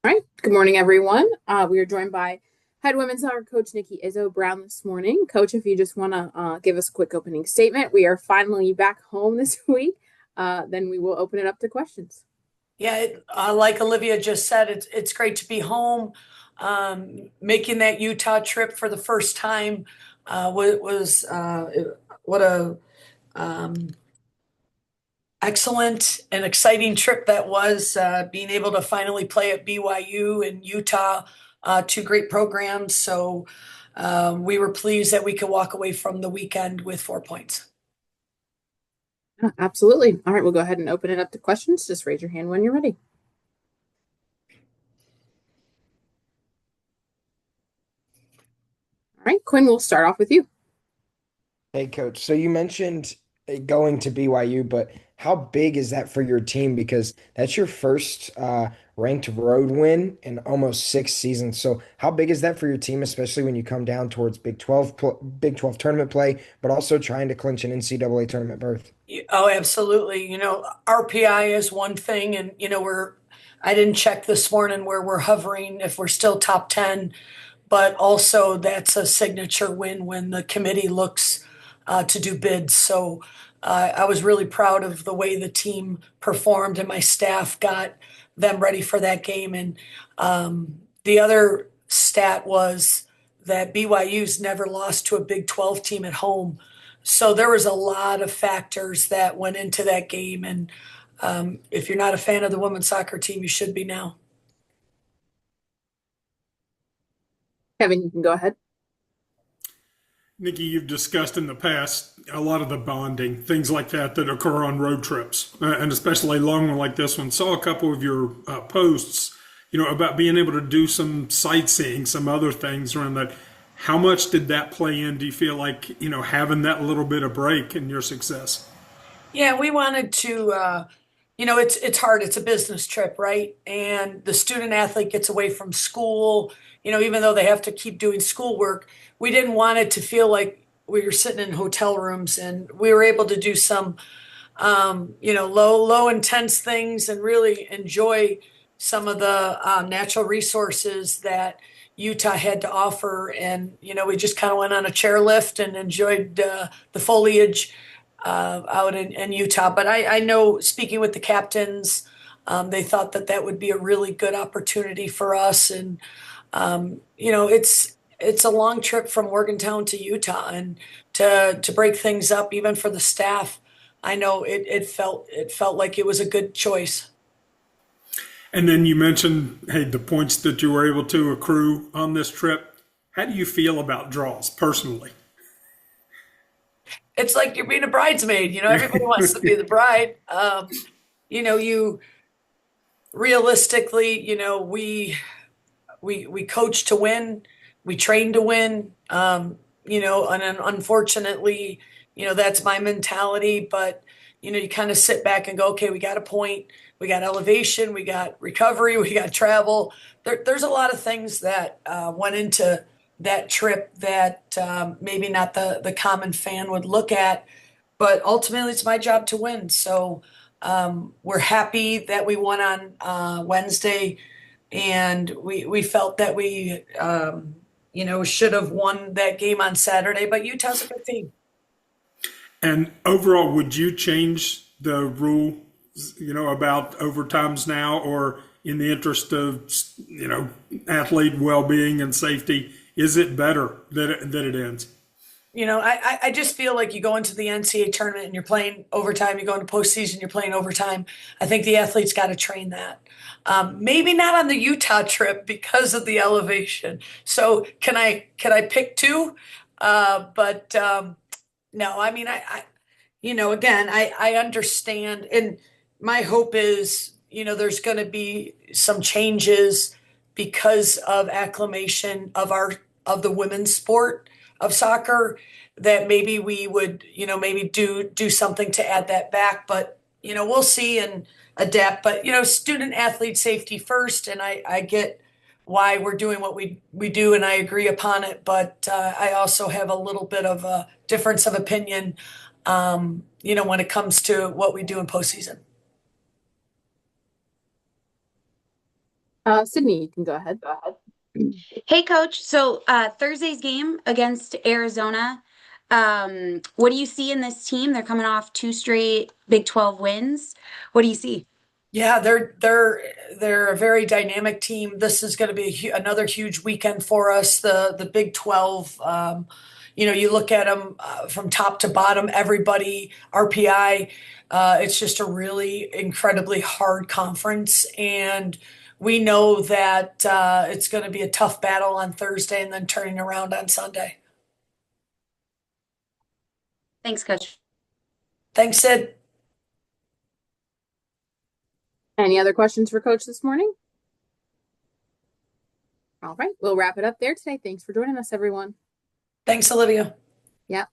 All right. Good morning, everyone. We are joined by head women's soccer coach Nikki Izzo-Brown this morning. Coach, if you just want to give us a quick opening statement, we are finally back home this week. Then we will open it up to questions. Yeah, like Olivia just said, it's great to be home. Making that Utah trip for the first time was what a um, excellent and exciting trip that was. Being able to finally play at BYU and Utah, two great programs. So we were pleased that we could walk away from the weekend with 4 points. Absolutely. All right, we'll go ahead and open it up to questions. Just raise your hand when you're ready. All right, Quinn, we'll start off with you. Hey, coach. So you mentioned going to BYU, but how big is that for your team? Because that's your first ranked road win in almost 6 seasons. So how big is that for your team, especially when you come down towards Big 12 tournament play, but also trying to clinch an NCAA tournament berth? Oh, absolutely. RPI is one thing, and I didn't check this morning where we're hovering if we're still top 10, but also that's a signature win when the committee looks to do bids. So I was really proud of the way the team performed and my staff got them ready for that game. And the other stat was that BYU's never lost to a Big 12 team at home. So there was a lot of factors that went into that game. And if you're not a fan of the women's soccer team, you should be now. Kevin, you can go ahead. Nikki, you've discussed in the past a lot of the bonding, things like that occur on road trips, and especially a long one like this one. Saw a couple of your posts, about being able to do some sightseeing, some other things around that. How much did that play in? Do you feel like, having that little bit of break in your success? Yeah, we wanted to, it's hard. It's a business trip, right? And the student athlete gets away from school, even though they have to keep doing schoolwork. We didn't want it to feel like we were sitting in hotel rooms, and we were able to do some, low intense things and really enjoy some of the natural resources that Utah had to offer. And, we just kind of went on a chairlift and enjoyed the foliage out in Utah. But I know speaking with the captains, they thought that that would be a really good opportunity for us. And it's a long trip from Morgantown to Utah, and to break things up, even for the staff. I know it felt like it was a good choice. And then you mentioned, hey, the points that you were able to accrue on this trip. How do you feel about draws personally? It's like you're being a bridesmaid. Everybody wants to be the bride. You realistically, we coach to win, we train to win. And then unfortunately, that's my mentality. But you kind of sit back and go, okay, we got a point, we got elevation, we got recovery, we got travel. There's a lot of things that went into that trip that maybe not the common fan would look at. But ultimately, it's my job to win. So we're happy that we won on Wednesday, and we felt that we should have won that game on Saturday. But Utah's a good team. And overall, would you change the rule, about overtimes now, or in the interest of, athlete well-being and safety, is it better that it ends? I just feel like you go into the NCAA tournament and you're playing overtime. You go into postseason, you're playing overtime. I think the athletes got to train that. Maybe not on the Utah trip because of the elevation. So can I pick two? But no, I mean again, I understand, and my hope is there's going to be some changes because of acclimation of the women's sport of soccer, that maybe we would, maybe do something to add that back. But we'll see and adapt. But student athlete safety first, and I get why we're doing what we do, and I agree upon it. But I also have a little bit of a difference of opinion, when it comes to what we do in postseason. Sydney, you can go ahead. Hey, Coach. So Thursday's game against Arizona, what do you see in this team? They're coming off two straight Big 12 wins. What do you see? Yeah, they're a very dynamic team. This is going to be another huge weekend for us. The Big 12. You look at them from top to bottom. Everybody RPI. It's just a really incredibly hard conference, and we know that it's going to be a tough battle on Thursday, and then turning around on Sunday. Thanks, Coach. Thanks, Sid. Any other questions for Coach this morning? All right, we'll wrap it up there today. Thanks for joining us, everyone. Thanks, Olivia. Yeah.